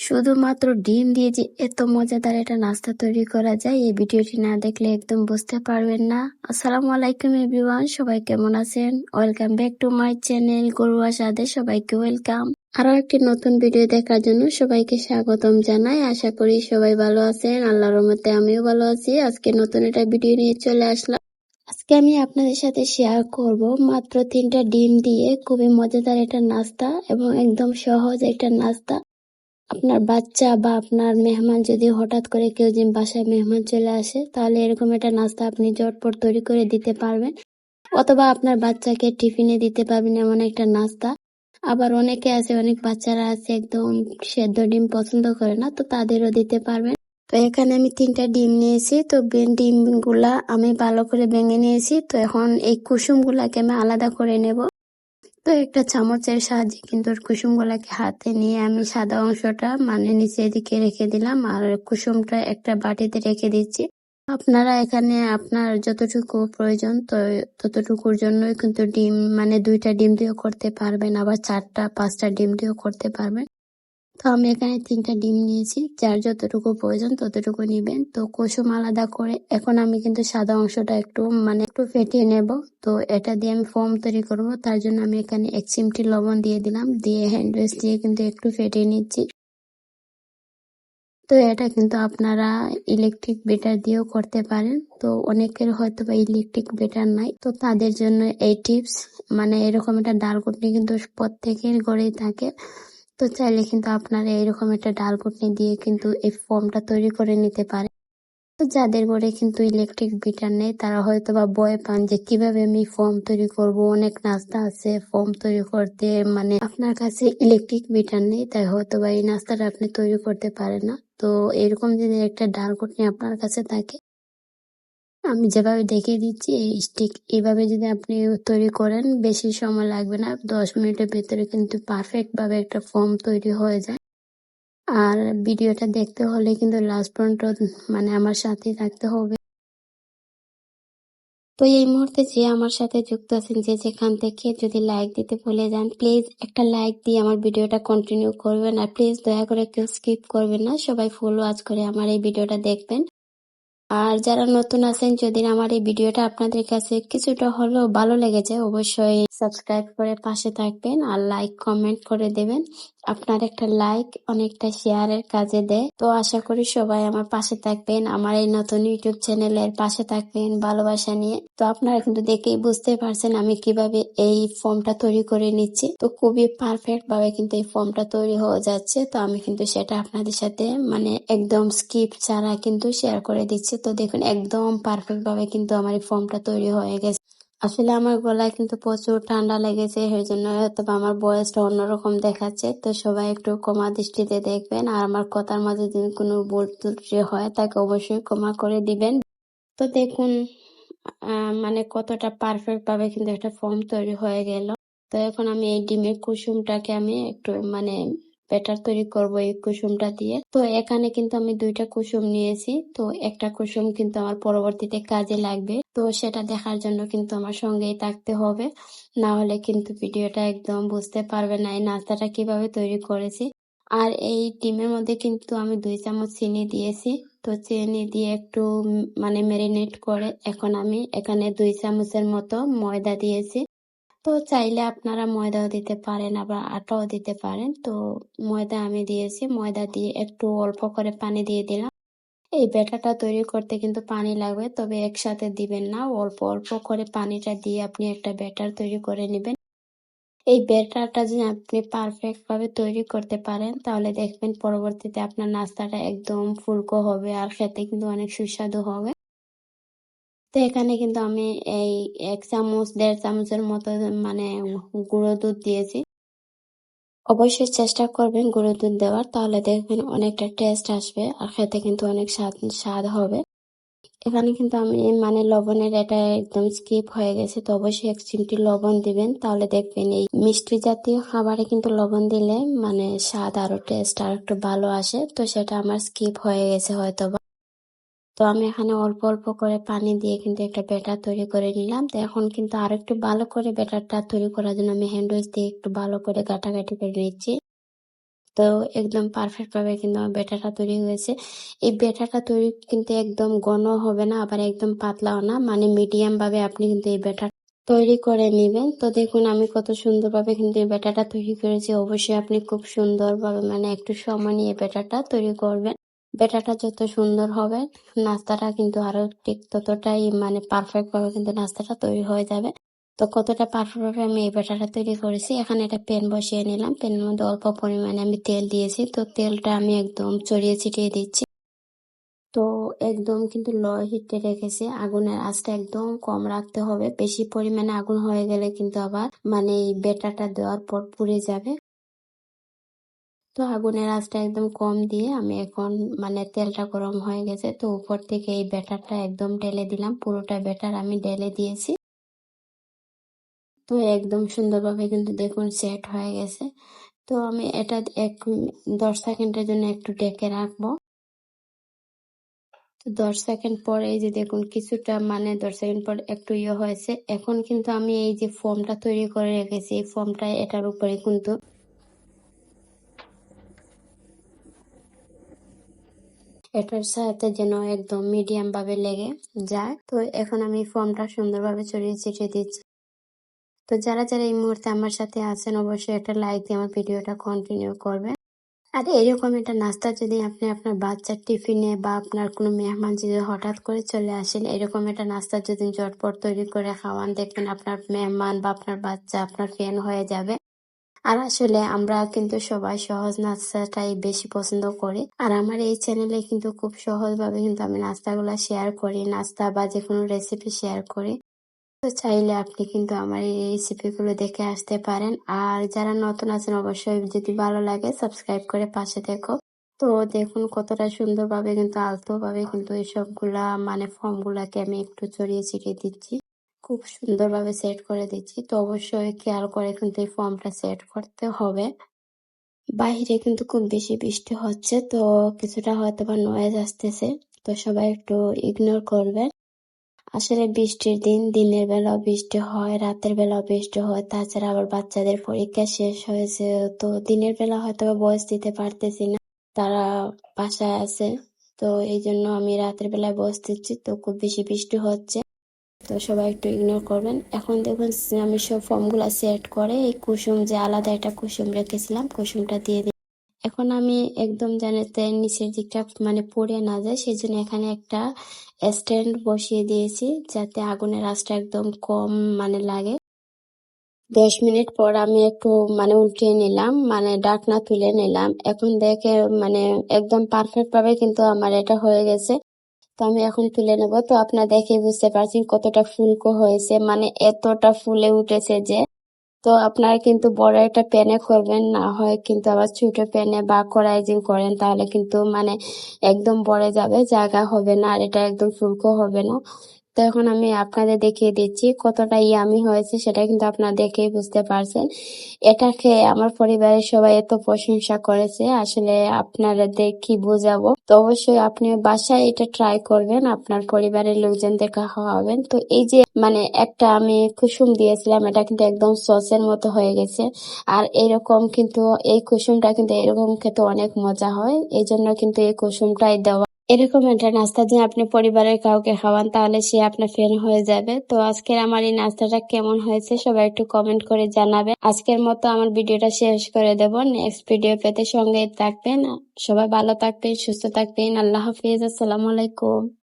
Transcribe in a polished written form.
শুধুমাত্র ডিম দিয়ে যে এত মজাদার একটা নাস্তা তৈরি করা যায়, এই ভিডিওটি না দেখলে একদম বুঝতে পারবেন না। আসসালামু আলাইকুম এভরিওয়ান, সবাই কেমন আছেন? Welcome back to my channel গরুয়া স্বাদে, সবাইকে ওয়েলকাম। আরো একটি নতুন ভিডিও দেখার জন্য সবাইকে স্বাগতম জানাই। আশা করি সবাই ভালো আছেন, আল্লাহর রহমতে আমিও ভালো আছি। আজকে নতুন একটা ভিডিও নিয়ে চলে আসলাম। আজকে আমি আপনাদের সাথে শেয়ার করব মাত্র 3টা ডিম দিয়ে খুবই মজাদার একটা নাস্তা এবং একদম সহজ একটা নাস্তা। আপনার বাচ্চা বা আপনার মেহমান যদি হঠাৎ করে কেউ যে বাসায় মেহমান চলে আসে, তাহলে এরকম একটা নাস্তা আপনি ঝটপট তৈরি করে দিতে পারবেন, অথবা আপনার বাচ্চাকে টিফিনে দিতে পারবেন এমন একটা নাস্তা। আবার অনেকে আছে, অনেক বাচ্চারা আছে একদম সেদ্ধ ডিম পছন্দ করে না, তো তাদেরও দিতে পারবেন। তো এখানে আমি 3টা ডিম নিয়েছি। তো ডিম গুলা আমি ভালো করে ভেঙে নিয়েছি। তো এখন এই কুসুম গুলাকে আমি আলাদা করে নেব। তো একটা চামচের সাহায্যে কিন্তু কুসুমগুলাকে হাতে নিয়ে আমি সাদা অংশটা মানে নিচের দিকে রেখে দিলাম, আর কুসুমটা একটা বাটিতে রেখে দিচ্ছি। আপনারা এখানে আপনার যতটুকু প্রয়োজন তো ততটুকুর জন্যই কিন্তু ডিম মানে 2টা ডিম দিয়েও করতে পারবেন, আবার 4টা 5টা ডিম দিয়েও করতে পারবেন। তো আমি এখানে 3টা ডিম নিয়েছি, যার যতটুকু প্রয়োজন ততটুকু নিবেন। তো কুসুম আলাদা করে এখন আমি কিন্তু সাদা অংশটা একটু ফেটিয়ে নেব। তো এটা দিয়ে আমি ফোম তৈরি করব, তার জন্য আমি এখানে 1 চিমটি লবণ দিয়ে দিলাম, দিয়ে হ্যান্ড উইস্ক দিয়ে কিন্তু একটু ফেটিয়ে নিচ্ছি। তো এটা কিন্তু আপনারা ইলেকট্রিক বেটার দিয়েও করতে পারেন। তো অনেকের হয়তো বা ইলেকট্রিক বেটার নাই, তো তাদের জন্য এই টিপস। মানে এরকম একটা ডাল ঘুটনি কিন্তু প্রত্যেকের ঘরেই থাকে। তো চাইলে কিন্তু আপনারা এরকম একটা ডাল ঘুটনি দিয়ে কিন্তু এই ফোমটা তৈরি করে নিতে পারেন। তো যাদের ঘরে কিন্তু ইলেকট্রিক বিটার নেই, তারা হয়তো বা ভয় পান যে কিভাবে আমি ফোম তৈরি করব, অনেক নাস্তা আছে ফোম তৈরি করতে, মানে আপনার কাছে ইলেকট্রিক বিটার নেই, তাই হয়তো বা এই নাস্তাটা আপনি তৈরি করতে পারেন না। তো এরকম যদি একটা ডাল ঘুটনি আপনার কাছে থাকে, আমি যেভাবে দেখিয়ে দিচ্ছি এই স্টিক এইভাবে যদি আপনি তৈরি করেন, বেশি সময় লাগবে না, 10 মিনিটের ভিতরে কিন্তু পারফেক্ট ভাবে একটা ফোম তৈরি হয়ে যায়। আর ভিডিওটা দেখতে হলে কিন্তু লাস্ট পর্যন্ত মানে আমার সাথেই থাকতে হবে। তো এই মুহূর্তে যে আমার সাথে যুক্ত আছেন, যে যেখান থেকে, যদি লাইক দিতে ভুলে যান, প্লিজ একটা লাইক দিয়ে আমার ভিডিওটা কন্টিনিউ করবেন। আর প্লিজ দয়া করে কেউ স্কিপ করবেন না, সবাই ফুল ওয়াচ করে আমার এই ভিডিওটা দেখবেন। আর যারা নতুন আছেন, যদি আমার এই ভিডিওটা আপনাদের কাছে কিছুটা হলেও ভালো লেগেছে, অবশ্যই সাবস্ক্রাইব করে পাশে থাকবেন আর লাইক কমেন্ট করে দেবেন। আপনার একটা লাইক অনেকটা শেয়ারের কাজে দেয়। তো আশা করি সবাই আমার পাশে থাকবেন, আমার এই নতুন ইউটিউব চ্যানেলের পাশে থাকবেন ভালোবাসা নিয়ে। তো আপনারা কিন্তু দেখেই বুঝতে পারছেন আমি কিভাবে এই ফর্মটা তৈরি করে নিচ্ছি। তো খুবই পারফেক্ট ভাবে কিন্তু এই ফর্মটা তৈরি হয়ে যাচ্ছে। তো আমি কিন্তু সেটা আপনাদের সাথে মানে একদম স্কিপ ছাড়া কিন্তু শেয়ার করে দিচ্ছি। তো দেখুন একদম পারফেক্ট ভাবে কিন্তু আমার এই ফর্মটা তৈরি হয়ে গেছে। আসলে আমার গলায় কিন্তু প্রচুর ঠান্ডা লেগেছে, এর জন্য হয়তো বা আমার ভয়েসটা অন্যরকম দেখাচ্ছে। তো সবাই একটু ক্ষমা দৃষ্টিতে দেখবেন, আর আমার কথার মাঝে যদি কোনো ভুল ত্রুটি হয় তাকে অবশ্যই ক্ষমা করে দিবেন। তো দেখুন মানে কতটা পারফেক্ট ভাবে কিন্তু একটা ফর্ম তৈরি হয়ে গেল। তো এখন আমি এই ডিমের কুসুমটাকে আমি একটু মানে ব্যাটার তৈরি করব এই কুসুমটা দিয়ে। তো এখানে কিন্তু আমি 2টা কুসুম নিয়েছি। তো একটা কুসুম কিন্তু আমার পরবর্তীতে কাজে লাগবে, তো সেটা দেখার জন্য কিন্তু আমার সঙ্গেই থাকতে হবে, না হলে কিন্তু ভিডিওটা একদম বুঝতে পারবে না এই নাস্তাটা কিভাবে তৈরি করেছি। আর এই ডিমের মধ্যে কিন্তু আমি 2 চামচ চিনি দিয়েছি। তো চিনি দিয়ে একটু মানে ম্যারিনেট করে এখন আমি এখানে 2 চামচের মতো ময়দা দিয়েছি। তো চাইলে আপনারা ময়দাও দিতে পারেন, আবার আটাও দিতে পারেন। তো ময়দা আমি দিয়েছি, ময়দা দিয়ে একটু অল্প করে পানি দিয়ে দিলাম। এই ব্যাটারটা তৈরি করতে কিন্তু পানি লাগবে, তবে একসাথে দিবেন না, অল্প অল্প করে পানিটা দিয়ে আপনি একটা ব্যাটার তৈরি করে নেবেন। এই ব্যাটারটা যদি আপনি পারফেক্ট ভাবে তৈরি করতে পারেন, তাহলে দেখবেন পরবর্তীতে আপনার নাস্তাটা একদম ফুলকো হবে আর খেতে কিন্তু অনেক সুস্বাদু হবে। তো এখানে কিন্তু আমি এই 1 চামচ 1.5 চামচের মতো মানে গুঁড়ো দুধ দিয়েছি। অবশ্যই চেষ্টা করবেন গুঁড়ো দুধ দেওয়ার, তাহলে দেখবেন অনেকটা টেস্ট আসবে আর খেতে কিন্তু অনেক স্বাদ হবে। এখানে কিন্তু আমি মানে লবণের এটা একদম স্কিপ হয়ে গেছে, তো অবশ্যই 1 চিমটি লবণ দিবেন, তাহলে দেখবেন এই মিষ্টি জাতীয় খাবারে কিন্তু লবণ দিলে মানে স্বাদ আরো টেস্ট আর একটু ভালো আসে। তো সেটা আমার স্কিপ হয়ে গেছে হয়তোবা। তো আমি এখানে অল্প অল্প করে পানি দিয়ে কিন্তু একটা ব্যাটার তৈরি করে নিলাম। তো এখন কিন্তু আরো একটু ভালো করে ব্যাটারটা তৈরি করার জন্য আমি হ্যান্ড উইচ দিয়ে একটু ভালো করে গাটাগাটি করে নিচ্ছি। তো একদম পারফেক্ট ভাবে কিন্তু আমার ব্যাটারটা তৈরি হয়েছে। এই ব্যাটারটা তৈরি কিন্তু একদম ঘন হবে না, আবার একদম পাতলাও না, মানে মিডিয়াম ভাবে আপনি কিন্তু এই ব্যাটার তৈরি করে নিবেন। তো দেখুন আমি কত সুন্দরভাবে কিন্তু এই ব্যাটারটা তৈরি করেছি। অবশ্যই আপনি খুব সুন্দরভাবে মানে একটু সময় নিয়ে ব্যাটারটা তৈরি করবেন। ব্যাটারটা যত সুন্দর হবে নাস্তাটা কিন্তু আরো ঠিক ততটাই মানে পারফেক্ট ভাবে কিন্তু নাস্তাটা তৈরি হয়ে যাবে। তো কতটা পারফেক্ট ভাবে আমি এই ব্যাটারটা তৈরি করেছি, এখানে একটা প্যান বসিয়ে নিলাম। প্যানের মধ্যে অল্প পরিমাণে আমি তেল দিয়েছি। তো তেলটা আমি একদম ছড়িয়ে ছিটিয়ে দিচ্ছি। তো একদম কিন্তু লো হিটে রেখেছি, আগুনের আঁচটা একদম কম রাখতে হবে। বেশি পরিমাণে আগুন হয়ে গেলে কিন্তু আবার মানে এই ব্যাটারটা দেওয়ার পর পুড়ে যাবে। তো আগুনের আঁচটা একদম কম দিয়ে আমি এখন মানে তেলটা গরম হয়ে গেছে, তো উপর থেকে এই ব্যাটারটা একদম ঢেলে দিলাম। পুরোটা ব্যাটার আমি ঢেলে দিয়েছি। তো একদম সুন্দরভাবে কিন্তু দেখুন সেট হয়ে গেছে। তো আমি এটা 10 সেকেন্ডের জন্য একটু ঢেকে রাখবো। তো 10 সেকেন্ড পরে এই যে দেখুন কিছুটা মানে 10 সেকেন্ড পর একটু ইয়ে হয়েছে। এখন কিন্তু আমি এই যে ফোমটা তৈরি করে রেখেছি, এই ফোমটা এটার উপরে কিন্তু এটার সাথে যেন একদম মিডিয়াম ভাবে লেগে যায়। তো এখন আমি ফোমটা সুন্দরভাবে ছড়িয়ে ছিটিয়ে দিচ্ছি। তো যারা যারা এই মুহূর্তে আমার সাথে আছেন অবশ্যই একটা লাইক দিয়ে আমার ভিডিওটা কন্টিনিউ করবেন। আর এরকম একটা নাস্তা যদি আপনি আপনার বাচ্চার টিফিনে বা আপনার কোনো মেহমান যদি হঠাৎ করে চলে আসেন, এরকম একটা নাস্তা যদি ঝটপট তৈরি করে খাওয়ান, দেখবেন আপনার মেহমান বা আপনার বাচ্চা আপনার ফ্যান হয়ে যাবে। আর আসলে আমরা কিন্তু সবাই সহজ নাস্তাটাই বেশি পছন্দ করি। আর আমার এই চ্যানেলে কিন্তু খুব সহজভাবে কিন্তু আমি নাস্তাগুলা শেয়ার করি, নাস্তা বা যে কোনো রেসিপি শেয়ার করি। তো চাইলে আপনি কিন্তু আমার এই রেসিপিগুলো দেখে আসতে পারেন। আর যারা নতুন আছেন অবশ্যই যদি ভালো লাগে সাবস্ক্রাইব করে পাশে থেকো। তো দেখুন কতটা সুন্দরভাবে কিন্তু আলতোভাবে কিন্তু এই সবগুলা মানে ফর্মগুলাকে আমি একটু ছড়িয়ে ছিটিয়ে দিচ্ছি। খুব সুন্দরভাবে সেট করে দিচ্ছি। তো অবশ্যই খেয়াল করে কিন্তু এই ফর্মটা সেট করতে হবে। বাহিরে কিন্তু খুব বেশি বৃষ্টি হচ্ছে, তো কিছুটা হয়তো বা নয়েজ আসতেছে, তো সবাই একটু ইগনোর করবেন। আসলে বৃষ্টির দিন, দিনের বেলাও বৃষ্টি হয়, রাতের বেলাও বৃষ্টি হয়। তাছাড়া আবার বাচ্চাদের পরীক্ষা শেষ হয়েছে, তো দিনের বেলা হয়তো বা ভয়েস দিতে পারতেছি না, তারা বাসায় আছে। তো এই জন্য আমি রাতের বেলায় ভয়েস দিচ্ছি। তো খুব বেশি বৃষ্টি হচ্ছে, তো সবাই একটু ইগনোর করবেন। এখন দেখুন আমি সব ফর্মগুলা সেট করে এই কুসুম যে আলাদা একটা কুসুম রেখেছিলাম, কুসুমটা দিয়ে দিই। এখন আমি একদম যাতে নিচের দিকটা মানে পড়ে না যায় সেজন্য এখানে একটা স্ট্যান্ড বসিয়ে দিয়েছি, যাতে আগুনের আঁচটা একদম কম মানে লাগে। 10 মিনিট পর আমি একটু মানে উল্টিয়ে নিলাম, মানে ঢাকনা তুলে নিলাম। এখন দেখে মানে একদম পারফেক্ট ভাবে কিন্তু আমার এটা হয়ে গেছে। তো আমি এখন তুলে নেব। তো আপনারা দেখে বুঝতে পারছেন কতটা ফুলকো হয়েছে, মানে এতটা ফুলে উঠেছে যে। তো আপনারা কিন্তু বড় একটা প্যানে করবেন, না হয় কিন্তু আবার ছোট প্যানে বা কড়াই যে করেন তাহলে কিন্তু মানে একদম ভরে যাবে, জায়গা হবে না, আর এটা একদম ফুলকো হবে না। তো এখন আমি আপনাদের দেখিয়ে দিচ্ছি কতটা ইয়ামি হয়েছে, সেটা কিন্তু আপনারা দেখেই বুঝতে পারছেন। এটা খেয়ে আমার পরিবারের সবাই এত প্রশংসা করেছে, আসলে আপনাদের কি বোঝাবো। তো অবশ্যই আপনি বাসায় এটা ট্রাই করবেন, আপনার পরিবারের লোকজনদের খাওয়াবেন। তো এই যে মানে একটা আমি কুসুম দিয়েছিলাম, এটা কিন্তু একদম সসের মতো হয়ে গেছে। আর এরকম কিন্তু এই কুসুমটা কিন্তু এরকম খেতে অনেক মজা হয়, এই জন্য কিন্তু এই কুসুমটাই দেওয়া। এরকম একটা নাস্তা দিয়ে আপনি পরিবারের কাউকে খাওয়ান, তাহলে সে আপনার ফ্যান হয়ে যাবে। তো আজকের আমার এই নাস্তাটা কেমন হয়েছে সবাই একটু কমেন্ট করে জানাবেন। আজকের মতো আমার ভিডিওটা শেষ করে দেব। নেক্সট ভিডিও পেতে সঙ্গেই থাকবেন। সবাই ভালো থাকবেন, সুস্থ থাকবেন। আল্লাহ হাফিজ, আসসালামু আলাইকুম।